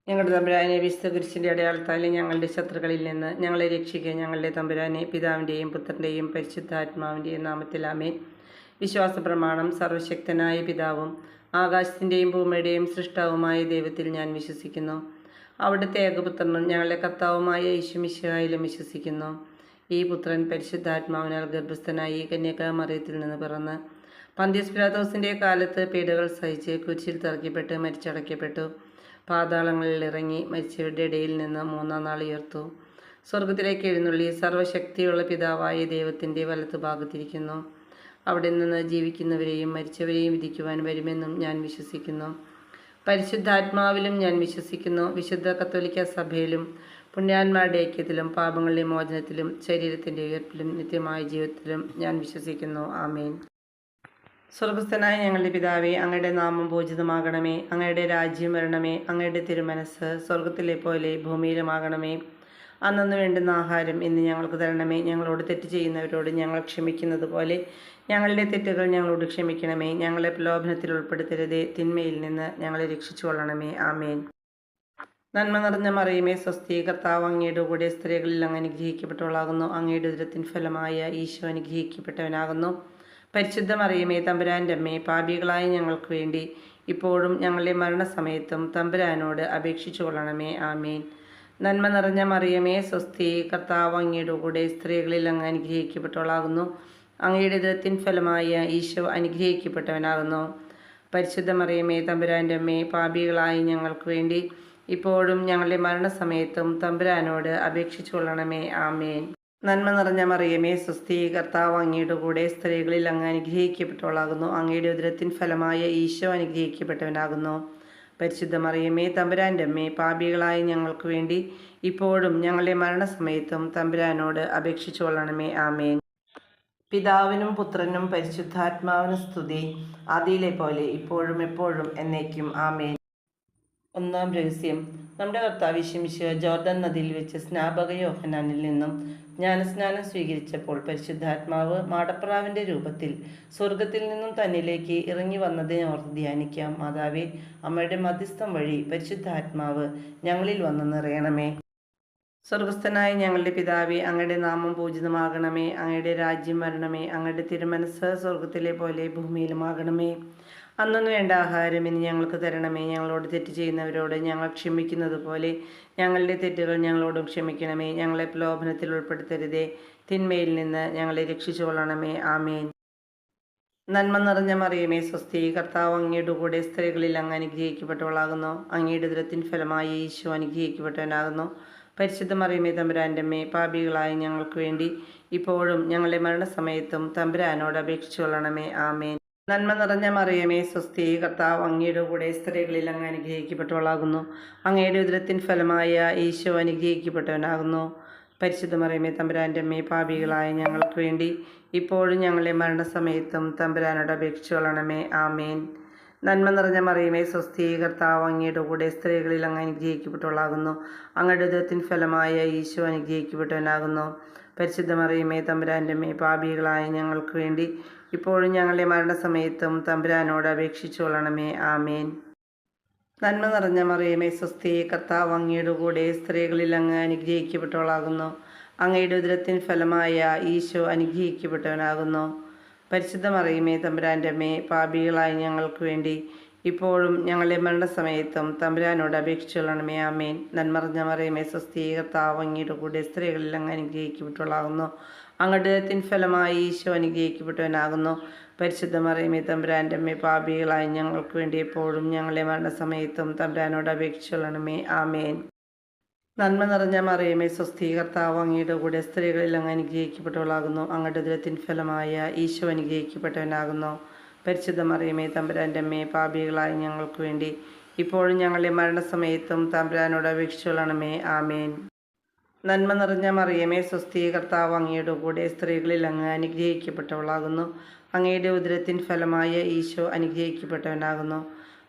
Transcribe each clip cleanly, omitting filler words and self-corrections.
ഞങ്ങളുടെ തമ്പുരാനെ വിശുദ്ധ കുരിശിൻ്റെ അടയാളത്താലെ ഞങ്ങളുടെ ശത്രുക്കളിൽ നിന്ന് ഞങ്ങളെ രക്ഷിക്കുക. ഞങ്ങളുടെ തമ്പുരാനെ പിതാവിൻ്റെയും പുത്രൻ്റെയും പരിശുദ്ധാത്മാവിൻ്റെയും നാമത്തിൽ ആമേൻ. വിശ്വാസ പ്രമാണം. സർവശക്തനായ പിതാവും ആകാശത്തിൻ്റെയും ഭൂമിയുടെയും സൃഷ്ടാവുമായ ദൈവത്തിൽ ഞാൻ വിശ്വസിക്കുന്നു. അവിടുത്തെ ഏകപുത്രനും ഞങ്ങളുടെ കർത്താവുമായ യേശു മിശിഹായിലും വിശ്വസിക്കുന്നു. ഈ പുത്രൻ പരിശുദ്ധാത്മാവിനാൽ ഗർഭസ്ഥനായി കന്യകാമറിയത്തിൽ നിന്ന് പിറന്ന് പന്തിയസ് പിലാത്തോസിൻ്റെ കാലത്ത് പീഡകൾ സഹിച്ച് കുരിശിൽ തറയ്ക്കപ്പെട്ട് മരിച്ചടയ്ക്കപ്പെട്ടു. പാതാളങ്ങളിൽ ഇറങ്ങി മരിച്ചവരുടെ ഇടയിൽ നിന്ന് മൂന്നാം നാൾ ഉയർത്തു. സ്വർഗത്തിലേക്ക് എഴുന്നള്ളി സർവശക്തിയുള്ള പിതാവായ ദൈവത്തിൻ്റെ വലത്തുഭാഗത്തിരിക്കുന്നു. അവിടെ നിന്ന് ജീവിക്കുന്നവരെയും മരിച്ചവരെയും വിധിക്കുവാൻ വരുമെന്നും ഞാൻ വിശ്വസിക്കുന്നു. പരിശുദ്ധാത്മാവിലും ഞാൻ വിശ്വസിക്കുന്നു. വിശുദ്ധ കത്തോലിക്ക സഭയിലും പുണ്യാന്മാരുടെ ഐക്യത്തിലും പാപങ്ങളുടെ മോചനത്തിലും ശരീരത്തിൻ്റെ ഉയർപ്പിലും നിത്യമായ ജീവിതത്തിലും ഞാൻ വിശ്വസിക്കുന്നു. ആമേൻ. സ്വർഗസ്ഥനായ ഞങ്ങളുടെ പിതാവേ, അങ്ങയുടെ നാമം പൂജിതമാകണമേ. അങ്ങയുടെ രാജ്യം വരണമേ. അങ്ങയുടെ തിരുമനസ് സ്വർഗത്തിലെ പോലെ ഭൂമിയിലുമാകണമേ. അന്നു വേണ്ടുന്ന ആഹാരം ഇന്ന് ഞങ്ങൾക്ക് തരണമേ. ഞങ്ങളോട് തെറ്റ് ചെയ്യുന്നവരോട് ഞങ്ങൾ ക്ഷമിക്കുന്നത് പോലെ ഞങ്ങളുടെ തെറ്റുകൾ ഞങ്ങളോട് ക്ഷമിക്കണമേ. ഞങ്ങളെ പ്രലോഭനത്തിൽ ഉൾപ്പെടുത്തരുതേ, തിന്മയിൽ നിന്ന് ഞങ്ങളെ രക്ഷിച്ചുകൊള്ളണമേ. ആമേൻ. നന്മ നിറഞ്ഞ മറിയമേ, സ്വസ്തി, കർത്താവ് അങ്ങയുടെ കൂടെ സ്ത്രീകളിൽ അങ്ങ് അനുഗ്രഹിക്കപ്പെട്ടവളാകുന്നു. അങ്ങയുടെ ഉദരത്തിൻ ഫലമായ ഈശോ അനുഗ്രഹിക്കപ്പെട്ടവനാകുന്നു. പരിശുദ്ധ മറിയമേ, തമ്പുരാൻ്റെ അമ്മേ, പാപികളായ ഞങ്ങൾക്ക് വേണ്ടി ഇപ്പോഴും ഞങ്ങളുടെ മരണസമയത്തും തമ്പുരാനോട് അപേക്ഷിച്ചു കൊള്ളണമേ. ആമേൻ. നന്മ നിറഞ്ഞ മറിയമേ, സ്വസ്തി, കർത്താവ് അങ്ങയുടെ കൂടെ സ്ത്രീകളിൽ അങ്ങ് അനുഗ്രഹിക്കപ്പെട്ടവളാകുന്നു. അങ്ങയുടെ ഉദരത്തിൻ ഫലമായ ഈശോ അനുഗ്രഹിക്കപ്പെട്ടവനാകുന്നു. പരിശുദ്ധ മറിയമേ, തമ്പുരാൻ്റെ അമ്മേ, പാപികളായ ഞങ്ങൾക്ക് വേണ്ടി ഇപ്പോഴും ഞങ്ങളുടെ മരണസമയത്തും തമ്പുരാനോട് അപേക്ഷിച്ചു കൊള്ളണമേ. ആമേൻ. നന്മ നിറഞ്ഞ മറിയമേ, സ്വസ്തി, കർത്താവ് അങ്ങയുടെ കൂടെ സ്ത്രീകളിൽ അങ്ങ് അനുഗ്രഹിക്കപ്പെട്ടവളാകുന്നു. അങ്ങയുടെ ഉദരത്തിൻ ഫലമായ ഈശോ അനുഗ്രഹിക്കപ്പെട്ടവനാകുന്നു. പരിശുദ്ധ മറിയമേ, തമ്പുരാൻ്റെ അമ്മേ, പാപികളായ ഞങ്ങൾക്ക് വേണ്ടി ഇപ്പോഴും ഞങ്ങളുടെ മരണസമയത്തും തമ്പുരാനോട് അപേക്ഷിച്ചു കൊള്ളണമേ. ആമേൻ. പിതാവിനും പുത്രനും പരിശുദ്ധാത്മാവിനും സ്തുതി, ആദിയിലെ പോലെ ഇപ്പോഴും എപ്പോഴും എന്നേക്കും. ആമേൻ. ഒന്നാം രഹസ്യം. നമ്മുടെ കർത്താവ് യേശു മിശിഹ ജോർദാൻ നദിയിൽ വെച്ച് സ്നാപക യോഹന്നാനിൽ നിന്നും ജ്ഞാനസ്നാനം സ്വീകരിച്ചപ്പോൾ പരിശുദ്ധാത്മാവ് മാടപ്രാവിൻ്റെ രൂപത്തിൽ സ്വർഗത്തിൽ നിന്നും തന്നിലേക്ക് ഇറങ്ങി വന്നതിനെ ഓർത്ത് ധ്യാനിക്കാം. മാതാവേ, അമ്മയുടെ മധ്യസ്ഥം വഴി പരിശുദ്ധാത്മാവ് ഞങ്ങളിൽ വന്ന് നിറയണമേ. സ്വർഗസ്ഥനായ ഞങ്ങളുടെ പിതാവേ, അങ്ങയുടെ നാമം പൂജിതമാകണമേ. അങ്ങയുടെ രാജ്യം വരണമേ. അങ്ങയുടെ തിരുമനസ് സ്വർഗത്തിലെ പോലെ ഭൂമിയിലുമാകണമേ. അന്നു വേണ്ട ആഹാരം ഇനി ഞങ്ങൾക്ക് തരണമേ. ഞങ്ങളോട് തെറ്റ് ചെയ്യുന്നവരോട് ഞങ്ങൾ ക്ഷമിക്കുന്നത് പോലെ ഞങ്ങളുടെ തെറ്റുകൾ ഞങ്ങളോടും ക്ഷമിക്കണമേ. ഞങ്ങളെ പ്രലോഭനത്തിൽ ഉൾപ്പെടുത്തരുതേ, തിന്മയിൽ നിന്ന് ഞങ്ങളെ രക്ഷിച്ചുകൊള്ളണമേ. ആമേൻ. നന്മ നിറഞ്ഞ മറിയമേ, സ്വസ്തി, കർത്താവ് അങ്ങയുടെ കൂടെ സ്ത്രീകളിൽ അങ്ങ് അനുഗ്രഹിക്കപ്പെട്ടവളാകുന്നു. അങ്ങയുടെ ഉദരത്തിൻ ഫലമായി ഈശോ അനുഗ്രഹിക്കപ്പെട്ടവനാകുന്നു. പരിശുദ്ധ മറിയമേ, തമ്പുരാൻ്റെ അമ്മേ, പാപികളായ ഞങ്ങൾക്ക് വേണ്ടി ഇപ്പോഴും ഞങ്ങളുടെ മരണസമയത്തും തമ്പുരാനോട് അപേക്ഷിച്ചു കൊള്ളണമേ. ആമേൻ. നന്മ നിറഞ്ഞ മറിയമേ, സ്വസ്തി, കർത്താവ് അങ്ങയുടെ കൂടെ സ്ത്രീകളിൽ അങ്ങ് അനുഗ്രഹിക്കപ്പെട്ടവളാകുന്നു. അങ്ങയുടെ ഉദരത്തിൻ ഫലമായ ഈശോ അനുഗ്രഹിക്കപ്പെട്ടവനാകുന്നു. പരിശുദ്ധ മറിയമേ, തമ്പുരാൻ്റെ അമ്മേ, പാപികളായ ഞങ്ങൾക്ക് വേണ്ടി ഇപ്പോഴും ഞങ്ങളുടെ മരണസമയത്തും തമ്പുരാനോട് അപേക്ഷിച്ചു കൊള്ളണമേ. ആമേൻ. നന്മ നിറഞ്ഞ മറിയമേ, സ്വസ്തി, കർത്താവ് അങ്ങയുടെ കൂടെ സ്ത്രീകളിൽ അങ്ങ് അനുഗ്രഹിക്കപ്പെട്ടവളാകുന്നു. അങ്ങയുടെ ഉദരത്തിൻ ഫലമായ ഈശോ അനുഗ്രഹിക്കപ്പെട്ടവനാകുന്നു. പരിശുദ്ധ മറിയമേ, തമ്പുരാൻ്റെ അമ്മേ, പാപികളായ ഞങ്ങൾക്ക് വേണ്ടി ഇപ്പോഴും ഞങ്ങളുടെ മരണസമയത്തും തമ്പുരാനോട് അപേക്ഷിച്ചു കൊള്ളണമേ. ആമേൻ. നന്മ നിറഞ്ഞ മറിയമേ, സ്വസ്തി, കർത്താവ് അങ്ങയുടെ കൂടെ സ്ത്രീകളിൽ അങ്ങ് അനുഗ്രഹിക്കപ്പെട്ടവളാകുന്നു. അങ്ങയുടെ ഉദരത്തിൻ ഫലമായ ഈശോ അനുഗ്രഹിക്കപ്പെട്ടവനാകുന്നു. പരിശുദ്ധ മറിയമേ, തമ്പുരാൻ്റെ അമ്മേ, പാപികളായ ഞങ്ങൾക്ക് വേണ്ടി ഇപ്പോഴും ഞങ്ങളുടെ മരണസമയത്തും തമ്പുരാനോട് അപേക്ഷിച്ചു കൊള്ളണമേ. ആമേൻ. നന്മ നിറഞ്ഞ മറിയമേ, സ്വസ്തി, കർത്താവ് അങ്ങയുടെ കൂടെ സ്ത്രീകളിൽ അങ്ങ് അനുഗ്രഹിക്കപ്പെട്ടവളാകുന്നു. അങ്ങയുടെ ഉദരത്തിൻ ഫലമായി ഈശോ അനുഗ്രഹിക്കപ്പെട്ടവനാകുന്നു. പരിശുദ്ധ മറിയമേ, തമ്പുരാൻ്റെ അമ്മേ, പാപികളായ ഞങ്ങൾക്ക് വേണ്ടി എപ്പോഴും ഞങ്ങളുടെ മരണസമയത്തും തമ്പുരാനോട് അപേക്ഷിച്ചു കൊള്ളണമേ. ആമേൻ. നന്മ നിറഞ്ഞ മറിയമേ, സ്വസ്തി, കർത്താവ് അങ്ങയുടെ കൂടെ സ്ത്രീകളിൽ അങ്ങ് അനുഗ്രഹിക്കപ്പെട്ടവളാകുന്നു. അങ്ങയുടെ ഉദരത്തിൻ ഫലമായ ഈശോ അനുഗ്രഹിക്കപ്പെട്ടവനാകുന്നു. പരിശുദ്ധ മറിയമേ, തമ്പുരാൻ്റെ അമ്മേ, പാപികളായ ഞങ്ങൾക്ക് വേണ്ടി ഇപ്പോഴും ഞങ്ങളുടെ മരണസമയത്തും തമ്പുരാനോട് അപേക്ഷിച്ചു കൊള്ളണമേ. ആമേൻ. നന്മ നിറഞ്ഞ മറിയമേ, സ്വസ്തി, കർത്താവ് അങ്ങയുടെ കൂടെ സ്ത്രീകളിൽ അങ്ങ് അനുഗ്രഹിക്കപ്പെട്ടവളാകുന്നു. അങ്ങയുടെ ഉദരത്തിൻ ഫലമായ ഈശോ അനുഗ്രഹിക്കപ്പെട്ടവനാകുന്നു.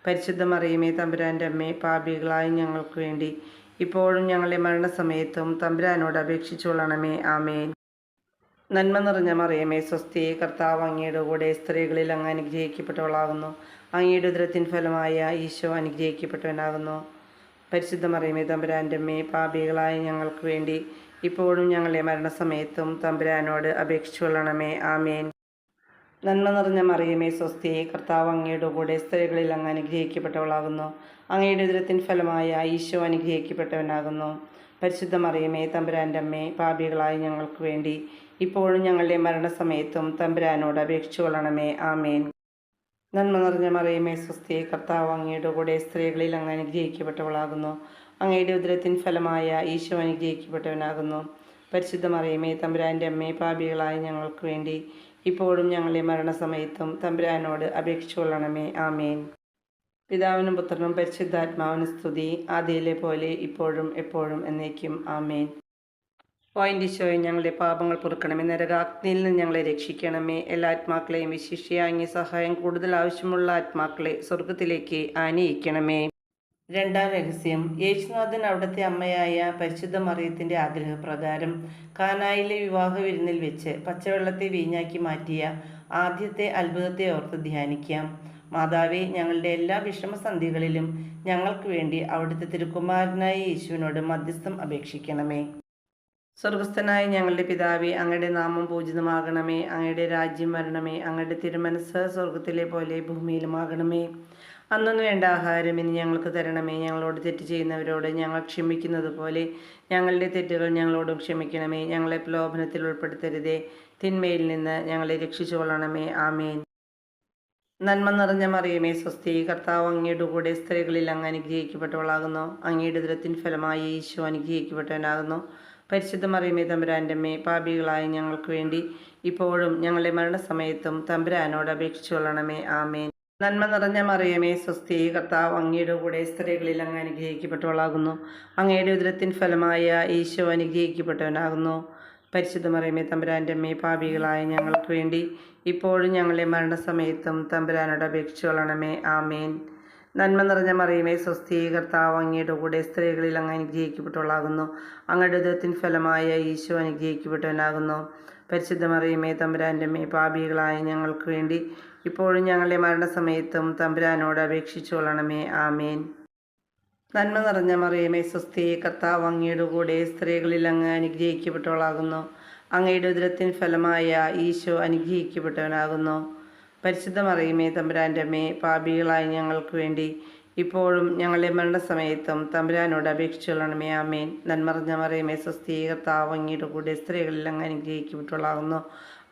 പരിശുദ്ധ മറിയമേ, തമ്പുരാൻ്റെ അമ്മേ, പാപികളായ ഞങ്ങൾക്ക് വേണ്ടി ഇപ്പോഴും ഞങ്ങളുടെ മരണസമയത്തും തമ്പുരാനോട് അപേക്ഷിച്ചു കൊള്ളണമേ. ആമേൻ. നന്മ നിറഞ്ഞ മറിയമേ, സ്വസ്തി, കർത്താവ് അങ്ങയുടെ കൂടെ സ്ത്രീകളിൽ അങ്ങ് അനുഗ്രഹിക്കപ്പെട്ടവളാകുന്നു. അങ്ങയുടെ ഉദരത്തിൻ ഫലമായ ഈശോ അനുഗ്രഹിക്കപ്പെട്ടവനാകുന്നു. പരിശുദ്ധ മറിയമേ തമ്പുരാൻ്റെ അമ്മേ, പാപികളായ ഞങ്ങൾക്ക് വേണ്ടി ഇപ്പോഴും ഞങ്ങളുടെ മരണസമയത്തും തമ്പുരാനോട് അപേക്ഷിച്ചു കൊള്ളണമേ. ആമേൻ. നന്മ നിറഞ്ഞ മറിയമേ സ്വസ്തി, കർത്താവ് അങ്ങയുടെ കൂടെ സ്ത്രീകളിൽ അങ്ങ് അനുഗ്രഹിക്കപ്പെട്ടവളാകുന്നു. അങ്ങയുടെ ഉദരത്തിൻ ഫലമായ ഈശോ അനുഗ്രഹിക്കപ്പെട്ടവനാകുന്നു. പരിശുദ്ധ മറിയമേ തമ്പുരാൻ്റെ അമ്മേ, പാപികളായ ഞങ്ങൾക്ക് വേണ്ടി ഇപ്പോഴും ഞങ്ങളുടെ മരണസമയത്തും തമ്പുരാനോട് അപേക്ഷിച്ചു കൊള്ളണമേ. ആമേൻ. നന്മ നിറഞ്ഞ മറിയമേ സ്വസ്തി, കർത്താവ് അങ്ങയുടെ കൂടെ സ്ത്രീകളിൽ അങ്ങ് അനുഗ്രഹിക്കപ്പെട്ടവളാകുന്നു. അങ്ങയുടെ ഉദരത്തിൻ ഫലമായ ഈശോ അനുഗ്രഹിക്കപ്പെട്ടവനാകുന്നു. പരിശുദ്ധ മറിയമേ തമ്പുരാൻ്റെ അമ്മേ, പാപികളായ ഞങ്ങൾക്ക് വേണ്ടി ഇപ്പോഴും ഞങ്ങളുടെ മരണസമയത്തും തമ്പുരാനോട് അപേക്ഷിച്ചു കൊള്ളണമേ. ആമേൻ. പിതാവിനും പുത്രനും പരിശുദ്ധാത്മാവിനും സ്തുതി, ആദിയിലെ പോലെ ഇപ്പോഴും എപ്പോഴും എന്നേക്കും. ആമേൻ. ഈശോയെ, ഞങ്ങളുടെ പാപങ്ങൾ പൊറുക്കണമേ, നരകാഗ്നിയിൽ നിന്ന് ഞങ്ങളെ രക്ഷിക്കണമേ. എല്ലാ ആത്മാക്കളെയും വിശിഷ്യ അങ്ങേ സഹായം കൂടുതൽ ആവശ്യമുള്ള ആത്മാക്കളെ സ്വർഗത്തിലേക്ക് ആനയിക്കണമേ. രണ്ടാം രഹസ്യം. യേശുനാഥൻ അവിടുത്തെ അമ്മയായ പരിശുദ്ധ മറിയത്തിൻ്റെ ആഗ്രഹപ്രകാരം കാനായിലെ വിവാഹ വിരുന്നിൽ വെച്ച് പച്ചവെള്ളത്തെ വീഞ്ഞാക്കി മാറ്റിയ ആദ്യത്തെ അത്ഭുതത്തെ ഓർത്ത് ധ്യാനിക്കാം. മാതാവേ, ഞങ്ങളുടെ എല്ലാ വിഷമസന്ധികളിലും ഞങ്ങൾക്ക് വേണ്ടി അവിടുത്തെ തിരുക്കുമാരനായ യേശുവിനോട് മധ്യസ്ഥം അപേക്ഷിക്കണമേ. സ്വർഗസ്ഥനായ ഞങ്ങളുടെ പിതാവേ, അങ്ങയുടെ നാമം പൂജിതമാകണമേ. അങ്ങയുടെ രാജ്യം വരണമേ. അങ്ങയുടെ തിരുമനസ് സ്വർഗത്തിലെ പോലെ ഭൂമിയിലുമാകണമേ. അന്നു വേണ്ട ആഹാരം ഇനി ഞങ്ങൾക്ക് തരണമേ. ഞങ്ങളോട് തെറ്റ് ചെയ്യുന്നവരോട് ഞങ്ങൾ ക്ഷമിക്കുന്നത് പോലെ ഞങ്ങളുടെ തെറ്റുകൾ ഞങ്ങളോടും ക്ഷമിക്കണമേ. ഞങ്ങളെ പ്രലോഭനത്തിൽ ഉൾപ്പെടുത്തരുതേ, തിന്മയിൽ നിന്ന് ഞങ്ങളെ രക്ഷിച്ചു കൊള്ളണമേ. ആമേൻ. നന്മ നിറഞ്ഞ മറിയമേ സ്വസ്തി, കർത്താവ് അങ്ങയുടെ കൂടെ സ്ത്രീകളിൽ അങ്ങ് അനുഗ്രഹിക്കപ്പെട്ടവളാകുന്നു. അങ്ങയുടെ ഉദരത്തിൻ ഫലമായി ഈശോ അനുഗ്രഹിക്കപ്പെട്ടവനാകുന്നു. പരിശുദ്ധ മറിയമേ തമ്പുരാൻ്റെ അമ്മേ, പാപികളായ ഞങ്ങൾക്ക് വേണ്ടി ഇപ്പോഴും ഞങ്ങളുടെ മരണസമയത്തും തമ്പുരാനോട് അപേക്ഷിച്ചു കൊള്ളണമേ. ആമേൻ. നന്മ നിറഞ്ഞ മറിയമേ സ്വസ്തി, കർത്താവ് അങ്ങയുടെ കൂടെ സ്ത്രീകളിൽ അങ്ങ് അനുഗ്രഹിക്കപ്പെട്ടവളാകുന്നു. അങ്ങയുടെ ഉദരത്തിൻ ഫലമായ ഈശോ അനുഗ്രഹിക്കപ്പെട്ടവനാകുന്നു. പരിശുദ്ധ മറിയമേ തമ്പുരാൻ്റെ അമ്മേ, പാപികളായ ഞങ്ങൾക്ക് വേണ്ടി ഇപ്പോഴും ഞങ്ങളുടെ മരണസമയത്തും തമ്പുരാനോട് അപേക്ഷിച്ചു കൊള്ളണമേ. ആമേൻ. നന്മ നിറഞ്ഞ മറിയമേ സ്വസ്തി, കർത്താവ് അങ്ങയുടെ കൂടെ സ്ത്രീകളിൽ അങ്ങ് അനുഗ്രഹിക്കപ്പെട്ടവളാകുന്നു. അങ്ങയുടെ ഉദരത്തിൻ ഫലമായ ഈശോ അനുഗ്രഹിക്കപ്പെട്ടവനാകുന്നു. പരിശുദ്ധ മറിയമേ തമ്പുരാൻ്റെ അമ്മേ, പാപികളായ ഞങ്ങൾക്ക് വേണ്ടി ഇപ്പോഴും ഞങ്ങളുടെ മരണസമയത്തും തമ്പുരാനോട് അപേക്ഷിച്ചു കൊള്ളണമേ. ആമേൻ. നന്മ നിറഞ്ഞ മറിയമേ സ്വസ്തി, കർത്താവ് അങ്ങയുടെ കൂടെ സ്ത്രീകളിൽ അങ്ങ് അനുഗ്രഹിക്കപ്പെട്ടവളാകുന്നു. അങ്ങയുടെ ഉദരത്തിൻ ഫലമായ ഈശോ അനുഗ്രഹിക്കപ്പെട്ടവനാകുന്നു. പരിശുദ്ധ മറിയമേ തമ്പുരാൻ്റെ അമ്മേ, പാപികളായ ഞങ്ങൾക്ക് വേണ്ടി ഇപ്പോഴും ഞങ്ങളുടെ മരണസമയത്തും തമ്പുരാനോട് അപേക്ഷിച്ചു കൊള്ളണമേ. ആമേൻ. നന്മ നിറഞ്ഞ മറിയമേ സ്വസ്തി, കർത്താവ് അങ്ങയുടെ കൂടെ സ്ത്രീകളിൽ അങ്ങ് അനുഗ്രഹിക്കപ്പെട്ടവളാകുന്നു.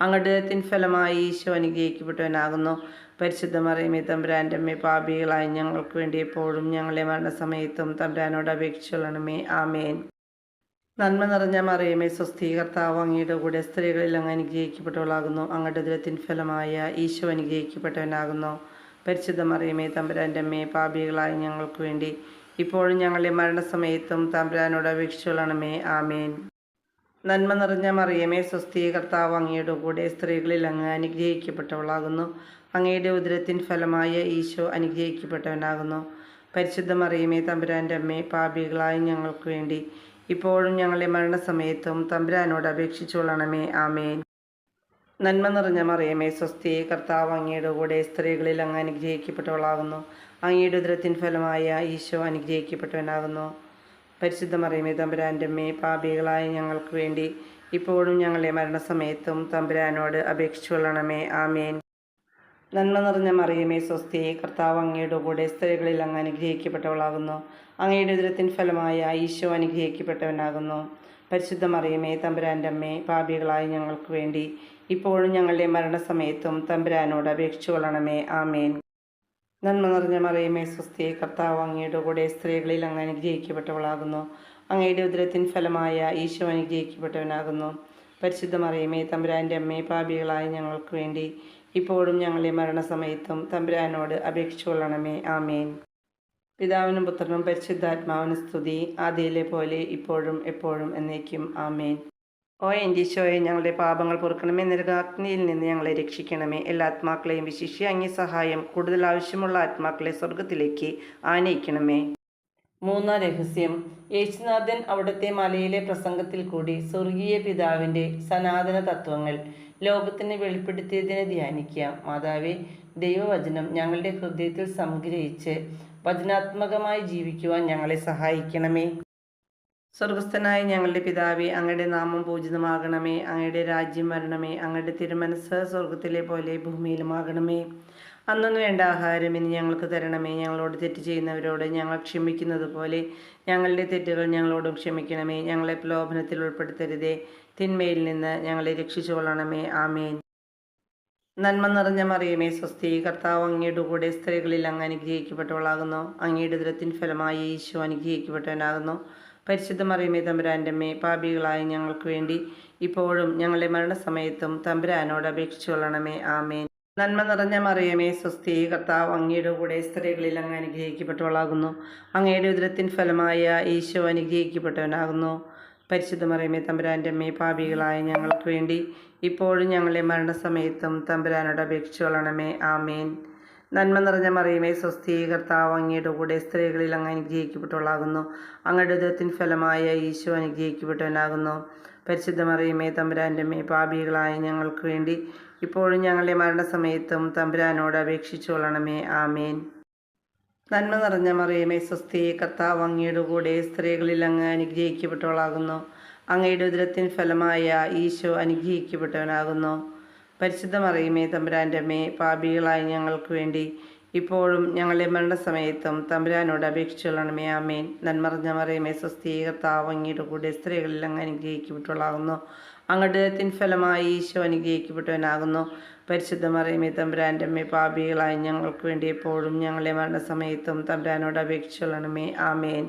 അങ്ങയുടെ ഉദരത്തിൻ ഫലമായി ഈശോ അനുഗ്രഹിക്കപ്പെട്ടവനാകുന്നു. പരിശുദ്ധ മറിയമേ തമ്പുരാൻ്റെ അമ്മേ, പാപികളായ ഞങ്ങൾക്ക് വേണ്ടി എപ്പോഴും ഞങ്ങളുടെ മരണസമയത്തും തമ്പുരാനോട് അപേക്ഷിച്ചു കൊള്ളണമേ. ആമേൻ. നന്മ നിറഞ്ഞ മറിയമേ സ്വസ്തി, കർത്താവ് അങ്ങയുടെ കൂടെ സ്ത്രീകളിൽ അങ്ങ് അനുഗ്രഹിക്കപ്പെട്ടവളാകുന്നു. അങ്ങയുടെ ഉദരത്തിൻ ഫലമായ ഈശോ അനുഗ്രഹിക്കപ്പെട്ടവനാകുന്നു. പരിശുദ്ധ മറിയമേ തമ്പുരാൻ്റെ അമ്മേ, പാപികളായ ഞങ്ങൾക്ക് വേണ്ടി ഇപ്പോഴും ഞങ്ങളുടെ മരണസമയത്തും തമ്പുരാനോട് അപേക്ഷിച്ചു കൊള്ളണമേ. ആമേൻ. നന്മ നിറഞ്ഞ മറിയമേ സ്വസ്തി, കർത്താവ് അങ്ങയുടെ കൂടെ സ്ത്രീകളിൽ അങ്ങ് അനുഗ്രഹിക്കപ്പെട്ടവളാകുന്നു. അങ്ങയുടെ ഉദരത്തിൻ ഫലമായ ഈശോ അനുഗ്രഹിക്കപ്പെട്ടവനാകുന്നു. പരിശുദ്ധ മറിയമേ തമ്പുരാൻ്റെ അമ്മേ, പാപികളായ ഞങ്ങൾക്ക് വേണ്ടി ഇപ്പോഴും ഞങ്ങളുടെ മരണസമയത്തും തമ്പുരാനോട് അപേക്ഷിച്ചു കൊള്ളണമേ. ആമേൻ. നന്മ നിറഞ്ഞ മറിയമേ സ്വസ്തി, കർത്താവ് അങ്ങയുടെ കൂടെ സ്ത്രീകളിൽ അങ്ങ് അനുഗ്രഹിക്കപ്പെട്ടവളാകുന്നു. അങ്ങയുടെ ഉദരത്തിൻ ഫലമായ ഈശോ അനുഗ്രഹിക്കപ്പെട്ടവനാകുന്നു. പരിശുദ്ധ മറിയമേ തമ്പുരാൻ്റെ അമ്മേ, പാപികളായ ഞങ്ങൾക്ക് വേണ്ടി ഇപ്പോഴും ഞങ്ങളുടെ മരണസമയത്തും തമ്പുരാനോട് അപേക്ഷിച്ചു കൊള്ളണമേ. ആമേൻ. നന്മ നിറഞ്ഞ മറിയമേ സ്വസ്തി, കർത്താവ് അങ്ങയുടെ കൂടെ സ്ത്രീകളിൽ അങ്ങ് അനുഗ്രഹിക്കപ്പെട്ടവളാകുന്നു. അങ്ങയുടെ ഉദരത്തിൻ ഫലമായ ഈശോ അനുഗ്രഹിക്കപ്പെട്ടവനാകുന്നു. പരിശുദ്ധ മറിയമേ തമ്പുരാൻ്റെ അമ്മേ, പാപികളായ ഞങ്ങൾക്ക് വേണ്ടി ഇപ്പോഴും ഞങ്ങളുടെ മരണസമയത്തും തമ്പുരാനോട് അപേക്ഷിച്ചു കൊള്ളണമേ. ആമേൻ. നന്മ നിറഞ്ഞ മറിയമേ സ്വസ്തി, കർത്താവ് അങ്ങയുടെ കൂടെ സ്ത്രീകളിൽ അങ്ങ് അനുഗ്രഹിക്കപ്പെട്ടവളാകുന്നു. അങ്ങയുടെ ഉദരത്തിൻ ഫലമായ ഈശോ അനുഗ്രഹിക്കപ്പെട്ടവനാകുന്നു. പരിശുദ്ധ മറിയമേ തമ്പുരാൻ്റെ അമ്മേ, പാപികളായ ഞങ്ങൾക്ക് വേണ്ടി ഇപ്പോഴും ഞങ്ങളുടെ മരണസമയത്തും തമ്പുരാനോട് അപേക്ഷിച്ചു കൊള്ളണമേ. ആമേൻ. പിതാവിനും പുത്രനും പരിശുദ്ധാത്മാവിനും സ്തുതി, ആദിയിലെ പോലെ ഇപ്പോഴും എപ്പോഴും എന്നേക്കും. ആമേൻ. എൻ്റെ ഈശോയെ, ഞങ്ങളുടെ പാപങ്ങൾ പൊറുക്കണമേ, നരകാഗ്നിയിൽ നിന്ന് ഞങ്ങളെ രക്ഷിക്കണമേ. എല്ലാ ആത്മാക്കളെയും വിശിഷ്യ അങ്ങേ സഹായം കൂടുതൽ ആവശ്യമുള്ള ആത്മാക്കളെ സ്വർഗത്തിലേക്ക് ആനയിക്കണമേ. മൂന്നാം രഹസ്യം. യേശുനാഥൻ അവിടുത്തെ മലയിലെ പ്രസംഗത്തിൽ കൂടി സ്വർഗീയ പിതാവിൻ്റെ സനാതന തത്വങ്ങൾ ലോകത്തിന് വെളിപ്പെടുത്തിയതിനെ ധ്യാനിക്കാം. മാതാവേ, ദൈവവചനം ഞങ്ങളുടെ ഹൃദയത്തിൽ സംഗ്രഹിച്ച് വചനാത്മകമായി ജീവിക്കുവാൻ ഞങ്ങളെ സഹായിക്കണമേ. സ്വർഗസ്ഥനായ ഞങ്ങളുടെ പിതാവേ, അങ്ങയുടെ നാമം പൂജിതമാകണമേ. അങ്ങയുടെ രാജ്യം വരണമേ. അങ്ങയുടെ തിരുമനസ്സ് സ്വർഗത്തിലെ പോലെ ഭൂമിയിലുമാകണമേ. അന്നു വേണ്ട ആഹാരം ഇനി ഞങ്ങൾക്ക് തരണമേ. ഞങ്ങളോട് തെറ്റ് ചെയ്യുന്നവരോട് ഞങ്ങൾ ക്ഷമിക്കുന്നത് പോലെ ഞങ്ങളുടെ തെറ്റുകൾ ഞങ്ങളോടും ക്ഷമിക്കണമേ. ഞങ്ങളെ പ്രലോഭനത്തിൽ ഉൾപ്പെടുത്തരുതേ, തിന്മയിൽ നിന്ന് ഞങ്ങളെ രക്ഷിച്ചുകൊള്ളണമേ. ആമേൻ. നന്മ നിറഞ്ഞ മറിയമേ, സ്വസ്തി, കർത്താവ് അങ്ങയുടെ കൂടെ സ്ത്രീകളിൽ അങ്ങ് അനുഗ്രഹിക്കപ്പെട്ടവളാകുന്നു. അങ്ങയുടെ ഉദരത്തിൻ ഫലമായി ഈശോ അനുഗ്രഹിക്കപ്പെട്ടവനാകുന്നു. പരിശുദ്ധ മറിയമേ, തമ്പുരാൻ്റെ അമ്മേ, പാപികളായ ഞങ്ങൾക്ക് വേണ്ടി ഇപ്പോഴും ഞങ്ങളുടെ മരണസമയത്തും തമ്പുരാനോട് അപേക്ഷിച്ചുകൊള്ളണമേ. ആമേൻ. നന്മ നിറഞ്ഞ മറിയമേ, സ്വസ്തി, കർത്താവ് അങ്ങയുടെ കൂടെ സ്ത്രീകളിൽ അങ്ങ് അനുഗ്രഹിക്കപ്പെട്ടവളാകുന്നു. അങ്ങയുടെ ഉദരത്തിൻ ഫലമായ ഈശോ അനുഗ്രഹിക്കപ്പെട്ടവനാകുന്നു. പരിശുദ്ധ മറിയമേ, തമ്പുരാൻ്റെ അമ്മേ, പാപികളായ ഞങ്ങൾക്ക് വേണ്ടി ഇപ്പോഴും ഞങ്ങളുടെ മരണസമയത്തും തമ്പുരാനോട് അപേക്ഷിച്ചുകൊള്ളണമേ. ആമേൻ. നന്മ നിറഞ്ഞ മറിയമേ, സ്വസ്തി, കർത്താവ് അങ്ങയുടെ കൂടെ സ്ത്രീകളിൽ അങ്ങ് അനുഗ്രഹിക്കപ്പെട്ടവളാകുന്നു. അങ്ങയുടെ ഉദരത്തിൻ ഫലമായ ഈശോ അനുഗ്രഹിക്കപ്പെട്ടവനാകുന്നു. പരിശുദ്ധ മറിയമേ, തമ്പുരാൻ്റെ അമ്മേ, പാപികളായ ഞങ്ങൾക്ക് വേണ്ടി ഇപ്പോഴും ഞങ്ങളുടെ മരണസമയത്തും തമ്പുരാനോട് അപേക്ഷിച്ചുകൊള്ളണമേ. ആമേൻ. നന്മ നിറഞ്ഞ മറിയമേ, സ്വസ്തി, കർത്താവ് അങ്ങയുടെ കൂടെ സ്ത്രീകളിൽ അങ്ങ് അനുഗ്രഹിക്കപ്പെട്ടവളാകുന്നു. അങ്ങയുടെ ഉദരത്തിൻ ഫലമായ ഈശോ അനുഗ്രഹിക്കപ്പെട്ടവനാകുന്നു. പരിശുദ്ധ മറിയമേ, തമ്പുരാൻ്റെ അമ്മേ, പാപികളായ ഞങ്ങൾക്ക് വേണ്ടി ഇപ്പോഴും ഞങ്ങളുടെ മരണസമയത്തും തമ്പുരാനോട് അപേക്ഷിച്ചുകൊള്ളണമേ. ആമേൻ. നന്മ നിറഞ്ഞ മറിയമേ, സ്വസ്തി, കർത്താവ് അങ്ങയുടെ കൂടെ സ്ത്രീകളിൽ അങ്ങ് അനുഗ്രഹിക്കപ്പെട്ടവളാകുന്നു. അങ്ങയുടെ ഉദരത്തിൻ ഫലമായി ഈശോ അനുഗ്രഹിക്കപ്പെട്ടവനാകുന്നു. പരിശുദ്ധ മറിയമേ, തമ്പുരാൻ്റെ അമ്മേ, പാപികളായ ഞങ്ങൾക്ക് വേണ്ടി എപ്പോഴും ഞങ്ങളുടെ മരണസമയത്തും തമ്പുരാനോട് അപേക്ഷിച്ചുകൊള്ളണമേ. ആമേൻ.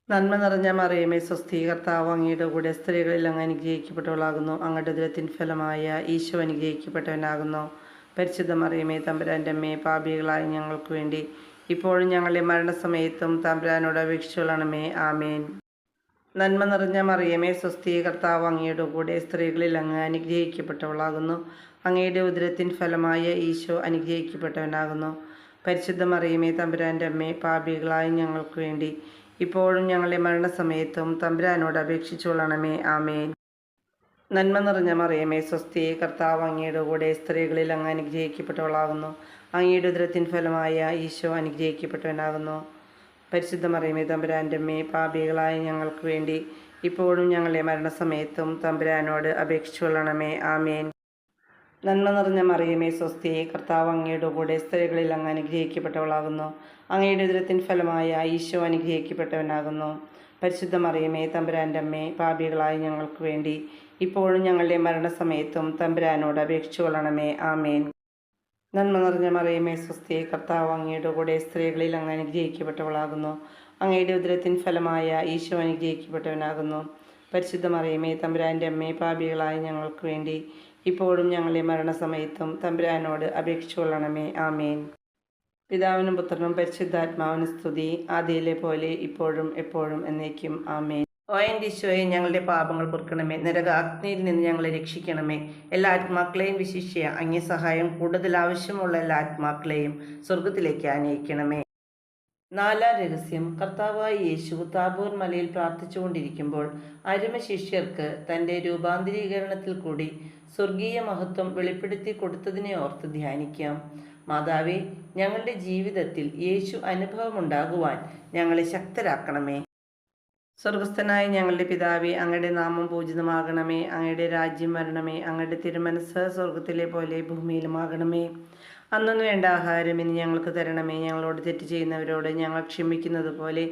നന്മ നിറഞ്ഞ മറിയമേ, സ്വസ്തി, കർത്താവ് അങ്ങയുടെ കൂടെ സ്ത്രീകളിൽ അങ്ങ് അനുഗ്രഹിക്കപ്പെട്ടവളാകുന്നു. അങ്ങയുടെ ഉദരത്തിൻ ഫലമായ ഈശോ അനുഗ്രഹിക്കപ്പെട്ടവനാകുന്നു. പരിശുദ്ധ മറിയമേ, തമ്പുരാൻ്റെ അമ്മേ, പാപികളായ ഞങ്ങൾക്ക് വേണ്ടി ഇപ്പോഴും ഞങ്ങളുടെ മരണസമയത്തും തമ്പുരാനോട് അപേക്ഷിച്ചുകൊള്ളണമേ. ആമേൻ. നന്മ നിറഞ്ഞ മറിയമേ, സ്വസ്തി, കർത്താവ് അങ്ങയുടെ കൂടെ സ്ത്രീകളിൽ അങ്ങ് അനുഗ്രഹിക്കപ്പെട്ടവളാകുന്നു. അങ്ങയുടെ ഉദരത്തിൻ ഫലമായ ഈശോ അനുഗ്രഹിക്കപ്പെട്ടവനാകുന്നു. പരിശുദ്ധ മറിയമേ, തമ്പുരാൻ്റെ അമ്മേ, പാപികളായ ഞങ്ങൾക്ക് വേണ്ടി ഇപ്പോഴും ഞങ്ങളുടെ മരണസമയത്തും തമ്പുരാനോട് അപേക്ഷിച്ചുകൊള്ളണമേ. ആമേൻ. നന്മ നിറഞ്ഞ മറിയമേ, സ്വസ്തി, കർത്താവ് അങ്ങയുടെ കൂടെ സ്ത്രീകളിൽ അങ്ങ് അനുഗ്രഹിക്കപ്പെട്ടവളാകുന്നു. അങ്ങയുടെ ഉദരത്തിൻ ഫലമായ ഈശോ അനുഗ്രഹിക്കപ്പെട്ടവനാകുന്നു. പരിശുദ്ധ മറിയമേ, തമ്പുരാൻ്റെ അമ്മേ, പാപികളായ ഞങ്ങൾക്ക് വേണ്ടി ഇപ്പോഴും ഞങ്ങളുടെ മരണസമയത്തും തമ്പുരാനോട് അപേക്ഷിച്ചുകൊള്ളണമേ. ആമേൻ. നന്മ നിറഞ്ഞ മറിയമേ, സ്വസ്തി, കർത്താവ് അങ്ങയുടെ കൂടെ സ്ത്രീകളിൽ അങ്ങ് അനുഗ്രഹിക്കപ്പെട്ടവളാകുന്നു. അങ്ങയുടെ ഉദരത്തിൻ ഫലമായ ഈശോ അനുഗ്രഹിക്കപ്പെട്ടവനാകുന്നു. പരിശുദ്ധ മറിയമേ, തമ്പുരാൻ്റെ അമ്മേ, പാപികളായ ഞങ്ങൾക്ക് വേണ്ടി ഇപ്പോഴും ഞങ്ങളുടെ മരണസമയത്തും തമ്പുരാനോട് അപേക്ഷിച്ചുകൊള്ളണമേ. ആമേൻ. നന്മ നിറഞ്ഞ മറിയമേ, സ്വസ്തി, കർത്താവ് അങ്ങയുടെ കൂടെ സ്ത്രീകളിൽ അങ്ങ് അനുഗ്രഹിക്കപ്പെട്ടവളാകുന്നു. അങ്ങയുടെ ഉദരത്തിൻ ഫലമായ ഈശോ അനുഗ്രഹിക്കപ്പെട്ടവനാകുന്നു. പരിശുദ്ധ മറിയമേ, തമ്പുരാൻ്റെ അമ്മേ, പാപികളായ ഞങ്ങൾക്ക് വേണ്ടി ഇപ്പോഴും ഞങ്ങളുടെ മരണസമയത്തും തമ്പുരാനോട് അപേക്ഷിച്ചുകൊള്ളണമേ. ആമേൻ. പിതാവിനും പുത്രനും പരിശുദ്ധാത്മാവിനും സ്തുതി, ആദിയിലെ പോലെ ഇപ്പോഴും എപ്പോഴും എന്നേക്കും. ആമേൻ. ഓ എൻ്റെ ഈശോയെ, ഞങ്ങളുടെ പാപങ്ങൾ പൊറുക്കണമേ. നരക അഗ്നിയിൽ നിന്ന് ഞങ്ങളെ രക്ഷിക്കണമേ. എല്ലാ ആത്മാക്കളെയും, വിശിഷ്യ അങ്ങേ സഹായം കൂടുതൽ ആവശ്യമുള്ള എല്ലാ ആത്മാക്കളെയും സ്വർഗത്തിലേക്ക് ആനയിക്കണമേ. നാലാം രഹസ്യം. കർത്താവായ യേശു താബോർ മലയിൽ പ്രാർത്ഥിച്ചുകൊണ്ടിരിക്കുമ്പോൾ അരുമ ശിഷ്യർക്ക് തൻ്റെ രൂപാന്തരീകരണത്തിൽ കൂടി സ്വർഗീയ മഹത്വം വെളിപ്പെടുത്തി കൊടുത്തതിനെ ഓർത്ത് ധ്യാനിക്കാം. മാതാവേ, ഞങ്ങളുടെ ജീവിതത്തിൽ യേശു അനുഭവമുണ്ടാകുവാൻ ഞങ്ങളെ ശക്തരാക്കണമേ. സ്വർഗസ്ഥനായ ഞങ്ങളുടെ പിതാവേ, അങ്ങയുടെ നാമം പൂജിതമാകണമേ. അങ്ങയുടെ രാജ്യം വരണമേ. അങ്ങയുടെ തിരുമനസ്സ് സ്വർഗത്തിലെ പോലെ ഭൂമിയിലുമാകണമേ. അന്നു വേണ്ട ആഹാരം ഇനി ഞങ്ങൾക്ക് തരണമേ. ഞങ്ങളോട് തെറ്റ് ചെയ്യുന്നവരോട് ഞങ്ങൾ ക്ഷമിക്കുന്നത് പോലെ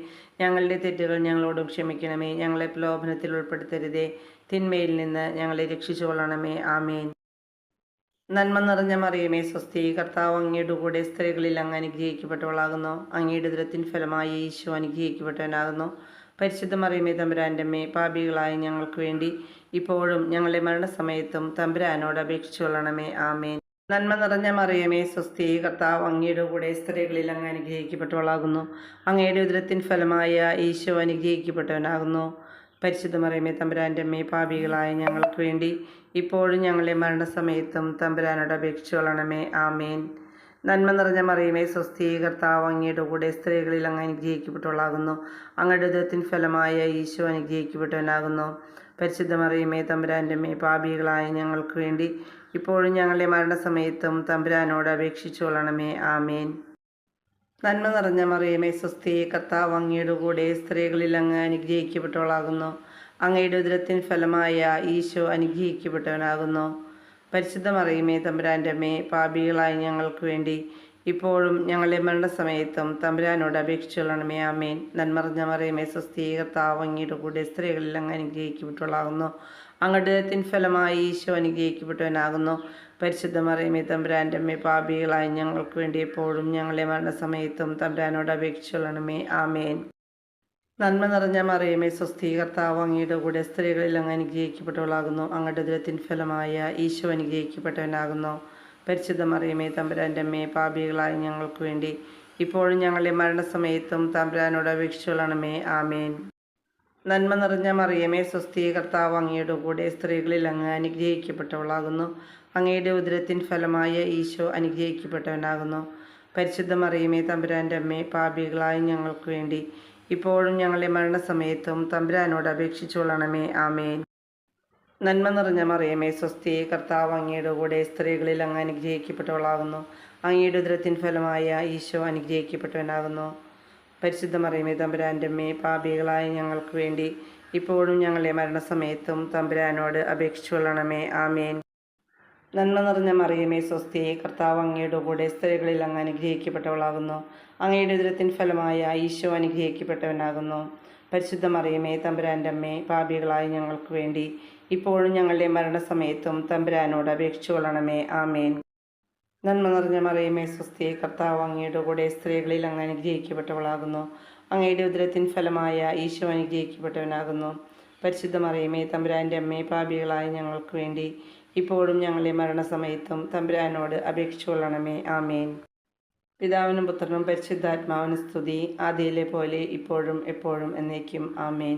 ഞങ്ങളുടെ തെറ്റുകൾ ഞങ്ങളോടും ക്ഷമിക്കണമേ. ഞങ്ങളെ പ്രലോഭനത്തിൽ ഉൾപ്പെടുത്തരുതേ, തിന്മയിൽ നിന്ന് ഞങ്ങളെ രക്ഷിച്ചുകൊള്ളണമേ. ആമേൻ. നന്മ നിറഞ്ഞ മറിയമേ, സ്വസ്തി, കർത്താവ് അങ്ങയുടെ കൂടെ സ്ത്രീകളിൽ അങ്ങ് അനുഗ്രഹിക്കപ്പെട്ടവളാകുന്നു. അങ്ങയുടെ ഉദരത്തിൻ ഫലമായി ഈശോ അനുഗ്രഹിക്കപ്പെട്ടവനാകുന്നു. പരിശുദ്ധ മറിയമേ, തമ്പുരാൻ്റെ അമ്മേ, പാപികളായ ഞങ്ങൾക്ക് വേണ്ടി ഇപ്പോഴും ഞങ്ങളുടെ മരണസമയത്തും തമ്പുരാനോട് അപേക്ഷിച്ചുകൊള്ളണമേ. ആമേൻ. നന്മ നിറഞ്ഞ മറിയമേ, സ്വസ്തി, കർത്താവ് അങ്ങയുടെ കൂടെ സ്ത്രീകളിൽ അങ്ങ് അനുഗ്രഹിക്കപ്പെട്ടവളാകുന്നു. അങ്ങയുടെ ഉദരത്തിൻ ഫലമായ ഈശോ അനുഗ്രഹിക്കപ്പെട്ടവനാകുന്നു. പരിശുദ്ധ മറിയമേ, തമ്പുരാൻ്റെ അമ്മേ, പാപികളായ ഞങ്ങൾക്ക് വേണ്ടി ഇപ്പോഴും ഞങ്ങളുടെ മരണസമയത്തും തമ്പുരാനോട് അപേക്ഷിച്ചുകൊള്ളണമേ. ആമേൻ. നന്മ നിറഞ്ഞ മറിയമേ, സ്വസ്തി, കർത്താവ് അങ്ങയുടെ കൂടെ സ്ത്രീകളിൽ അങ്ങ് അനുഗ്രഹിക്കപ്പെട്ടവളാകുന്നു. അങ്ങയുടെ ഉദരത്തിൻ ഫലമായ ഈശോ അനുഗ്രഹിക്കപ്പെട്ടവനാകുന്നു. പരിശുദ്ധ മറിയമേ, തമ്പുരാൻ്റെ അമ്മേ, പാപികളായ ഞങ്ങൾക്ക് വേണ്ടി ഇപ്പോഴും ഞങ്ങളുടെ മരണസമയത്തും തമ്പുരാനോട് അപേക്ഷിച്ചുകൊള്ളണമേ. ആമേൻ. നന്മ നിറഞ്ഞ മറിയമേ സ്വസ്തി, കർത്താവ് അങ്ങയുടെ കൂടെ സ്ത്രീകളിൽ അങ്ങ് അനുഗ്രഹിക്കപ്പെട്ടവളാകുന്നു. അങ്ങയുടെ ഉദരത്തിൻ ഫലമായ ഈശോ അനുഗ്രഹിക്കപ്പെട്ടവനാകുന്നു. പരിശുദ്ധ മറിയമേ തമ്പുരാൻ്റെ അമ്മേ, പാപികളായ ഞങ്ങൾക്ക് വേണ്ടി ഇപ്പോഴും ഞങ്ങളുടെ മരണസമയത്തും തമ്പുരാനോട് അപേക്ഷിച്ചുകൊള്ളണമേ. ആമേൻ. നന്മറിഞ്ഞ മറിയമേ സ്വസ്തി, കർത്താവ് അങ്ങയുടെ കൂടെ സ്ത്രീകളിൽ അങ്ങ് അനുഗ്രഹിക്കപ്പെട്ടവളാകുന്നു. അങ്ങയുടെ ഉദരത്തിൻ ഫലമായി ഈശോ അനുഗ്രഹിക്കപ്പെട്ടവനാകുന്നു. പരിശുദ്ധ മറിയമേ തമ്പുരാൻ്റെ അമ്മേ, പാപികളായ ഞങ്ങൾക്ക് വേണ്ടി എപ്പോഴും ഞങ്ങളുടെ മരണസമയത്തും തമ്പുരാനോട് അപേക്ഷിച്ചുകൊള്ളണമേ. ആമേൻ. നന്മ നിറഞ്ഞ മറിയമേ സ്വസ്തി, കർത്താവ് അങ്ങയുടെ കൂടെ സ്ത്രീകളിൽ അങ്ങ് അനുഗ്രഹിക്കപ്പെട്ടവളാകുന്നു. അങ്ങയുടെ ഉദരത്തിൻ ഫലമായ ഈശോ അനുഗ്രഹിക്കപ്പെട്ടവനാകുന്നു. പരിശുദ്ധ മറിയമേ തമ്പുരാൻ്റെ അമ്മേ, പാപികളായ ഞങ്ങൾക്ക് വേണ്ടി ഇപ്പോഴും ഞങ്ങളുടെ മരണസമയത്തും തമ്പുരാനോട് അപേക്ഷിച്ചുകൊള്ളണമേ. ആമേൻ. നന്മ നിറഞ്ഞ മറിയമേ സ്വസ്തി, കർത്താവ് അങ്ങയുടെ കൂടെ സ്ത്രീകളിൽ അങ്ങ് അനുഗ്രഹിക്കപ്പെട്ടവളാകുന്നു. അങ്ങയുടെ ഉദരത്തിൻ ഫലമായ ഈശോ അനുഗ്രഹിക്കപ്പെട്ടവനാകുന്നു. പരിശുദ്ധ മറിയമേ തമ്പുരാൻ്റെ അമ്മേ, പാപികളായ ഞങ്ങൾക്ക് വേണ്ടി ഇപ്പോഴും ഞങ്ങളുടെ മരണസമയത്തും തമ്പുരാനോട് അപേക്ഷിച്ചുകൊള്ളണമേ. ആമേൻ. നന്മ നിറഞ്ഞ മറിയമേ സ്വസ്തി, കർത്താവ് അങ്ങയുടെ കൂടെ സ്ത്രീകളിൽ അങ്ങ് അനുഗ്രഹിക്കപ്പെട്ടവളാകുന്നു. അങ്ങയുടെ ഉദരത്തിൻ ഫലമായ ഈശോ അനുഗ്രഹിക്കപ്പെട്ടവനാകുന്നു. പരിശുദ്ധ മറിയമേ തമ്പുരാൻ്റെ അമ്മേ, പാപികളായ ഞങ്ങൾക്ക് വേണ്ടി ഇപ്പോഴും ഞങ്ങളുടെ മരണസമയത്തും തമ്പുരാനോട് അപേക്ഷിച്ചുകൊള്ളണമേ. ആമേൻ. നന്മ നിറഞ്ഞ മറിയമേ സ്വസ്തി, കർത്താവ് അങ്ങയുടെ കൂടെ സ്ത്രീകളിൽ അങ്ങ് അനുഗ്രഹിക്കപ്പെട്ടവളാകുന്നു. അങ്ങയുടെ ഉദരത്തിൻ ഫലമായ ഈശോ അനുഗ്രഹിക്കപ്പെട്ടവനാകുന്നു. പരിശുദ്ധ മറിയമേ തമ്പുരാൻ്റെ അമ്മേ, പാപികളായ ഞങ്ങൾക്ക് വേണ്ടി ഇപ്പോഴും ഞങ്ങളുടെ മരണസമയത്തും തമ്പുരാനോട് അപേക്ഷിച്ചുകൊള്ളണമേ. ആമേൻ. നന്മ നിറഞ്ഞ മറിയമേ സ്വസ്തി, കർത്താവ് അങ്ങയുടെ കൂടെ സ്ത്രീകളിൽ അങ്ങ് അനുഗ്രഹിക്കപ്പെട്ടവളാകുന്നു. അങ്ങയുടെ ഉദരത്തിൻ ഫലമായ ഈശോ അനുഗ്രഹിക്കപ്പെട്ടവനാകുന്നു. പരിശുദ്ധ മറിയമേ തമ്പുരാൻ്റെ അമ്മേ, പാപികളായ ഞങ്ങൾക്ക് വേണ്ടി ഇപ്പോഴും ഞങ്ങളുടെ മരണസമയത്തും തമ്പുരാനോട് അപേക്ഷിച്ചുകൊള്ളണമേ. ആമേൻ. പിതാവിനും പുത്രനും പരിശുദ്ധാത്മാവിനും സ്തുതി, ആദിയിലെ പോലെ ഇപ്പോഴും എപ്പോഴും എന്നേക്കും. ആമേൻ.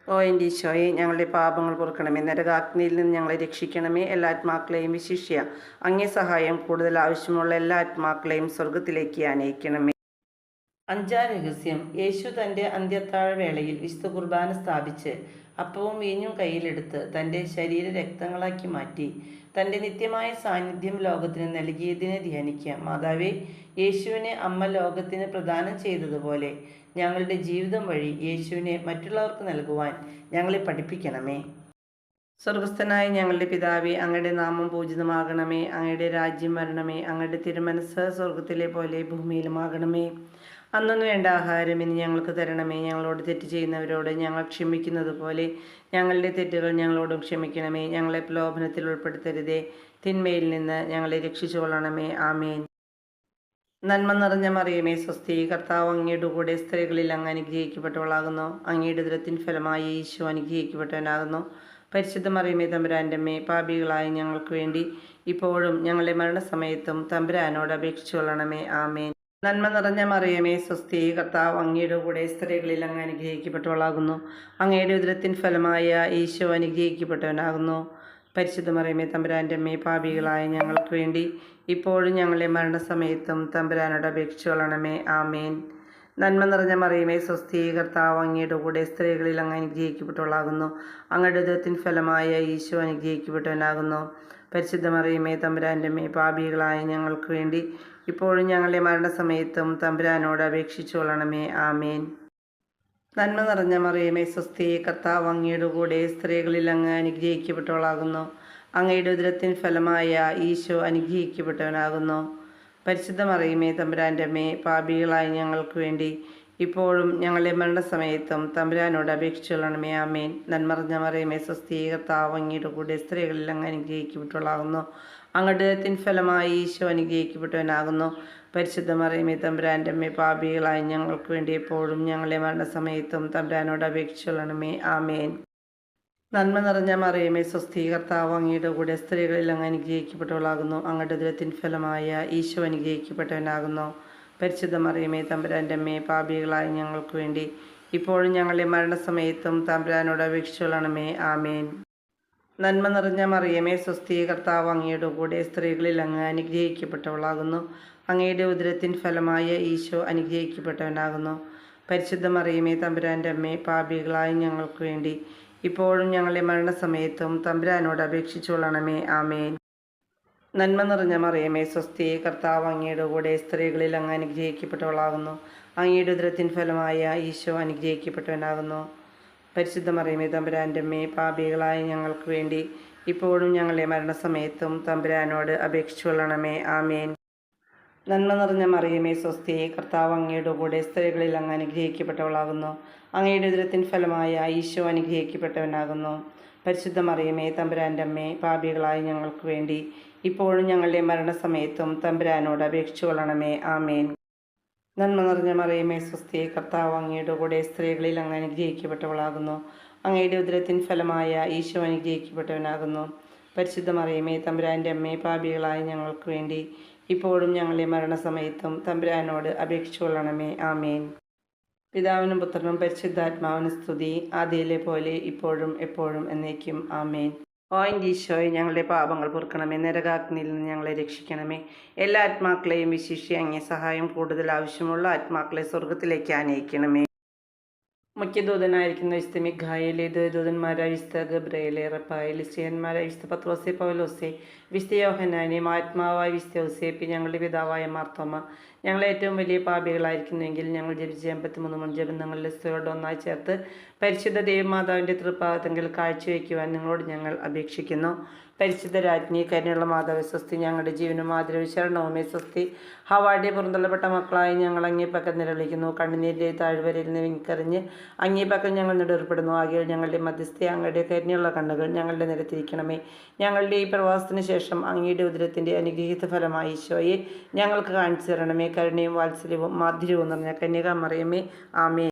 ഓ എൻ്റെ ഈശോയെ, ഞങ്ങളുടെ പാപങ്ങൾ പൊറുക്കണമേ, നരകാഗ്നിയിൽ നിന്ന് ഞങ്ങളെ രക്ഷിക്കണമേ. എല്ലാ ആത്മാക്കളെയും വിശിഷ്യ അങ്ങേ സഹായം കൂടുതൽ ആവശ്യമുള്ള എല്ലാ ആത്മാക്കളെയും സ്വർഗത്തിലേക്ക് അനയിക്കണമേ. അഞ്ചാം രഹസ്യം. യേശു തൻ്റെ അന്ത്യത്താഴ വേളയിൽ വിശുദ്ധ കുർബാന സ്ഥാപിച്ച് അപ്പവും വീഞ്ഞും കയ്യിലെടുത്ത് തൻ്റെ ശരീര രക്തങ്ങളാക്കി മാറ്റി തൻ്റെ നിത്യമായ സാന്നിധ്യം ലോകത്തിന് നൽകിയതിനെ ധ്യാനിക്കുക. മാതാവേ, യേശുവിനെ അമ്മ ലോകത്തിന് പ്രദാനം ചെയ്തതുപോലെ ഞങ്ങളുടെ ജീവിതം വഴി യേശുവിനെ മറ്റുള്ളവർക്ക് നൽകുവാൻ ഞങ്ങളെ പഠിപ്പിക്കണമേ. സ്വർഗസ്ഥനായ ഞങ്ങളുടെ പിതാവേ, അങ്ങയുടെ നാമം പൂജിതമാകണമേ. അങ്ങയുടെ രാജ്യം വരണമേ. അങ്ങയുടെ തിരുമനസ് സ്വർഗത്തിലെ പോലെ ഭൂമിയിലുമാകണമേ. അന്നു വേണ്ട ആഹാരം ഇനി ഞങ്ങൾക്ക് തരണമേ. ഞങ്ങളോട് തെറ്റ് ചെയ്യുന്നവരോട് ഞങ്ങൾ ക്ഷമിക്കുന്നത് പോലെ ഞങ്ങളുടെ തെറ്റുകൾ ഞങ്ങളോടും ക്ഷമിക്കണമേ. ഞങ്ങളെ പ്രലോഭനത്തിൽ ഉൾപ്പെടുത്തരുതേ, തിന്മയിൽ നിന്ന് ഞങ്ങളെ രക്ഷിച്ചുകൊള്ളണമേ. ആമേൻ. നന്മ നിറഞ്ഞ മറിയമേ സ്വസ്തി, കർത്താവ് അങ്ങയുടെ കൂടെ സ്ത്രീകളിൽ അങ്ങ് അനുഗ്രഹിക്കപ്പെട്ടവളാകുന്നു. അങ്ങയുടെ ഉദരത്തിൻ ഫലമായി ഈശോ അനുഗ്രഹിക്കപ്പെട്ടവനാകുന്നു. പരിശുദ്ധ മറിയമേ തമ്പുരാൻ്റെ അമ്മേ, പാപികളായ ഞങ്ങൾക്ക് വേണ്ടി ഇപ്പോഴും ഞങ്ങളുടെ മരണസമയത്തും തമ്പുരാനോട് അപേക്ഷിച്ചുകൊള്ളണമേ. ആമേൻ. നന്മ നിറഞ്ഞ മറിയമേ സ്വസ്തി, കർത്താവ് അങ്ങയുടെ കൂടെ സ്ത്രീകളിൽ അങ്ങ് അനുഗ്രഹിക്കപ്പെട്ടവളാകുന്നു. അങ്ങയുടെ ഉദരത്തിൻ ഫലമായ ഈശോ അനുഗ്രഹിക്കപ്പെട്ടവനാകുന്നു. പരിശുദ്ധ മറിയമേ തമ്പുരാൻ്റെ അമ്മേ, പാപികളായ ഞങ്ങൾക്ക് വേണ്ടി ഇപ്പോഴും ഞങ്ങളുടെ മരണസമയത്തും തമ്പുരാനോട് അപേക്ഷിച്ചുകൊള്ളണമേ. ആമേൻ. നന്മ നിറഞ്ഞ മറിയമേ സ്വസ്തി, കർത്താവ് അങ്ങയുടെ കൂടെ സ്ത്രീകളിൽ അങ്ങ് അനുഗ്രഹിക്കപ്പെട്ടവളാകുന്നു. അങ്ങയുടെ ഉദരത്തിൻ ഫലമായ ഈശോ അനുഗ്രഹിക്കപ്പെട്ടവനാകുന്നു. പരിശുദ്ധ മറിയമേ തമ്പുരാൻ്റെ അമ്മേ, പാപികളായ ഞങ്ങൾക്ക് വേണ്ടി ഇപ്പോഴും ഞങ്ങളുടെ മരണസമയത്തും തമ്പുരാനോട് അപേക്ഷിച്ചുകൊള്ളണമേ. ആമേൻ. നന്മ നിറഞ്ഞ മറിയമേ സ്വസ്തി, കർത്താവ് അങ്ങയുടെ കൂടെ സ്ത്രീകളിൽ അങ്ങ് അനുഗ്രഹിക്കപ്പെട്ടവളാകുന്നു. അങ്ങയുടെ ഉദരത്തിൻ ഫലമായ ഈശോ അനുഗ്രഹിക്കപ്പെട്ടവനാകുന്നു. പരിശുദ്ധ മറിയമേ തമ്പുരാൻ്റെ അമ്മേ, പാപികളായ ഞങ്ങൾക്ക് വേണ്ടി ഇപ്പോഴും ഞങ്ങളുടെ മരണസമയത്തും തമ്പുരാനോട് അപേക്ഷിച്ചുകൊള്ളണമേ. ആമേൻ. നന്മ നിറഞ്ഞ മറിയമേ സ്വസ്തി, കർത്താവ് അങ്ങയുടെ കൂടെ സ്ത്രീകളിൽ അങ്ങ് അനുഗ്രഹിക്കപ്പെട്ടവളാകുന്നു. അങ്ങയുടെ ഉദരത്തിൻ ഫലമായി ഈശോ അനുഗ്രഹിക്കപ്പെട്ടവനാകുന്നു. പരിശുദ്ധ മറിയമേ തമ്പുരാൻ്റെ അമ്മേ, പാപികളായ ഞങ്ങൾക്ക് വേണ്ടി എപ്പോഴും ഞങ്ങളുടെ മരണസമയത്തും തമ്പുരാനോട് അപേക്ഷിച്ചുകൊള്ളണമേ. ആമേൻ. നന്മ നിറഞ്ഞ മറിയമേ സ്വസ്തി, കർത്താവ് അങ്ങയുടെ കൂടെ സ്ത്രീകളിൽ അങ്ങ് അനുഗ്രഹിക്കപ്പെട്ടവളാകുന്നു. അങ്ങയുടെ ഉദരത്തിൻ ഫലമായ ഈശോ അനുഗ്രഹിക്കപ്പെട്ടവനാകുന്നു. പരിശുദ്ധ മറിയമേ തമ്പുരാൻ്റെ അമ്മേ, പാപികളായ ഞങ്ങൾക്ക് വേണ്ടി ഇപ്പോഴും ഞങ്ങളുടെ മരണസമയത്തും തമ്പുരാനോട് അപേക്ഷിച്ചുകൊള്ളണമേ. ആമേൻ. നന്മ നിറഞ്ഞ മറിയമേ സ്വസ്തി, കർത്താവ് അങ്ങയുടെ കൂടെ സ്ത്രീകളിൽ അങ്ങ് അനുഗ്രഹിക്കപ്പെട്ടവളാകുന്നു. അങ്ങയുടെ ഉദരത്തിൻ ഫലമായ ഈശോ അനുഗ്രഹിക്കപ്പെട്ടവനാകുന്നു. പരിശുദ്ധ മറിയമേ തമ്പുരാൻ്റെ അമ്മേ, പാപികളായ ഞങ്ങൾക്ക് വേണ്ടി ഇപ്പോഴും ഞങ്ങളുടെ മരണസമയത്തും തമ്പുരാനോട് അപേക്ഷിച്ചുകൊള്ളണമേ. ആമേൻ. നന്മ നിറഞ്ഞ മറിയമേ സ്വസ്തി, കർത്താവ് അങ്ങയുടെ കൂടെ സ്ത്രീകളിൽ അങ്ങ് അനുഗ്രഹിക്കപ്പെട്ടവളാകുന്നു. അങ്ങയുടെ ഉദരത്തിൻ ഫലമായ ഈശോ അനുഗ്രഹിക്കപ്പെട്ടവനാകുന്നു. പരിശുദ്ധ മറിയമേ തമ്പുരാൻ്റെ അമ്മേ, പാപികളായ ഞങ്ങൾക്ക് വേണ്ടി ഇപ്പോഴും ഞങ്ങളുടെ മരണസമയത്തും തമ്പുരാനോട് അപേക്ഷിച്ചു കൊള്ളണമേ. ആമേൻ. നന്മ നിറഞ്ഞ മറിയമേ സ്വസ്തി, കർത്താവ് അങ്ങയുടെ കൂടെ സ്ത്രീകളിൽ അങ്ങ് അനുഗ്രഹിക്കപ്പെട്ടവളാകുന്നു. അങ്ങയുടെ ഉദരത്തിൻ ഫലമായ ഈശോ അനുഗ്രഹിക്കപ്പെട്ടവനാകുന്നു. പരിശുദ്ധ മറിയമേ തമ്പുരാൻ്റെ അമ്മേ, പാപികളായ ഞങ്ങൾക്ക് വേണ്ടി ഇപ്പോഴും ഞങ്ങളുടെ മരണസമയത്തും തമ്പുരാനോട് അപേക്ഷിച്ചു കൊള്ളണമേ. ആമേൻ. നന്മ നിറഞ്ഞ മറിയമേ സ്വസ്തി, കർത്താവ് അങ്ങയുടെ കൂടെ സ്ത്രീകളിൽ അങ്ങ് അനുഗ്രഹിക്കപ്പെട്ടവളാകുന്നു. അങ്ങയുടെ ഉദരത്തിൻ ഫലമായ ഈശോ അനുഗ്രഹിക്കപ്പെട്ടവനാകുന്നു. പരിശുദ്ധ മറിയമേ തമ്പുരാൻ്റെ അമ്മേ, പാപികളായ ഞങ്ങൾക്ക് വേണ്ടി ഇപ്പോഴും ഞങ്ങളുടെ മരണസമയത്തും തമ്പുരാനോട് അപേക്ഷിച്ചു കൊള്ളണമേ. ആമേൻ. പിതാവിനും പുത്രനും പരിശുദ്ധാത്മാവിനും സ്തുതി, ആദിയിലെ പോലെ ഇപ്പോഴും എപ്പോഴും എന്നേക്കും. ആമേൻ. ഓ എൻ്റെ ഈശോയെ, ഞങ്ങളുടെ പാപങ്ങൾ പൊറുക്കണമേ, നരകാഗ്നിയിൽ നിന്ന് ഞങ്ങളെ രക്ഷിക്കണമേ. എല്ലാ ആത്മാക്കളെയും വിശിഷ്യ അങ്ങേ സഹായം കൂടുതൽ ആവശ്യമുള്ള ആത്മാക്കളെ സ്വർഗത്തിലേക്ക് ആനയിക്കണമേ. മുഖ്യദൂതനായിരിക്കുന്ന വിശുദ്ധ മിഖായേലേ, ദൂതന്മാരായ വിശുദ്ധ ഗബ്രയേലേ, റഫായേൽ, ക്രിസ്ത്യന്മാരായ വിശുദ്ധ പത്രോസേ, പൗലോസേ, വിശുദ്ധ യോഹന്നാനെ, ആത്മാവായ വിശുദ്ധ ഔസേപ്പി, ഞങ്ങളുടെ പിതാവായ മാർത്തോമ, ഞങ്ങൾ ഏറ്റവും വലിയ പാപികളായിരിക്കുന്നുവെങ്കിൽ ഞങ്ങൾ ജപിച്ച 83 മുൻജപങ്ങളുടെ സ്തുതിയോട് ഒന്നായി ചേർത്ത് പരിശുദ്ധ ദേവമാതാവിൻ്റെ തൃപ്പാദത്തെങ്കിൽ കാഴ്ചവെക്കുവാൻ നിങ്ങളോട് ഞങ്ങൾ അപേക്ഷിക്കുന്നു. പരിശുദ്ധ രാജ്ഞി, കരുണയുള്ള മാതാവേ സ്വസ്തി, ഞങ്ങളുടെ ജീവനും ആദരവും ശരണവുമേ സ്വസ്തി. ഹവാടെ പുറന്തള്ളപ്പെട്ട മക്കളായി ഞങ്ങൾ അങ്ങേപ്പക്കൽ നിലവിളിക്കുന്നു. കണ്ണുനീരിലെ താഴ്വരയിൽ നിന്ന് വിങ്ങിക്കറിഞ്ഞ് അങ്ങേപ്പക്കൽ ഞങ്ങൾ നെടുവേർപ്പെടുന്നു. ആകയാൽ ഞങ്ങളുടെ മധ്യസ്ഥയെ അങ്ങയുടെ കരുണയുള്ള കണ്ണുകൾ ഞങ്ങളുടെ നിരത്തിരിക്കണമേ. ഞങ്ങളുടെ ഈ പ്രവാസത്തിന് ശേഷം അങ്ങയുടെ ഉദരത്തിൻ്റെ അനുഗ്രഹീത ഫലമായി ഈശോയെ ഞങ്ങൾക്ക് കാണിച്ചു തരണമേ. കരുണയും വാത്സല്യവും മാധുര്യവും നിറഞ്ഞ കന്യകാമറിയമേ, ആമേൻ.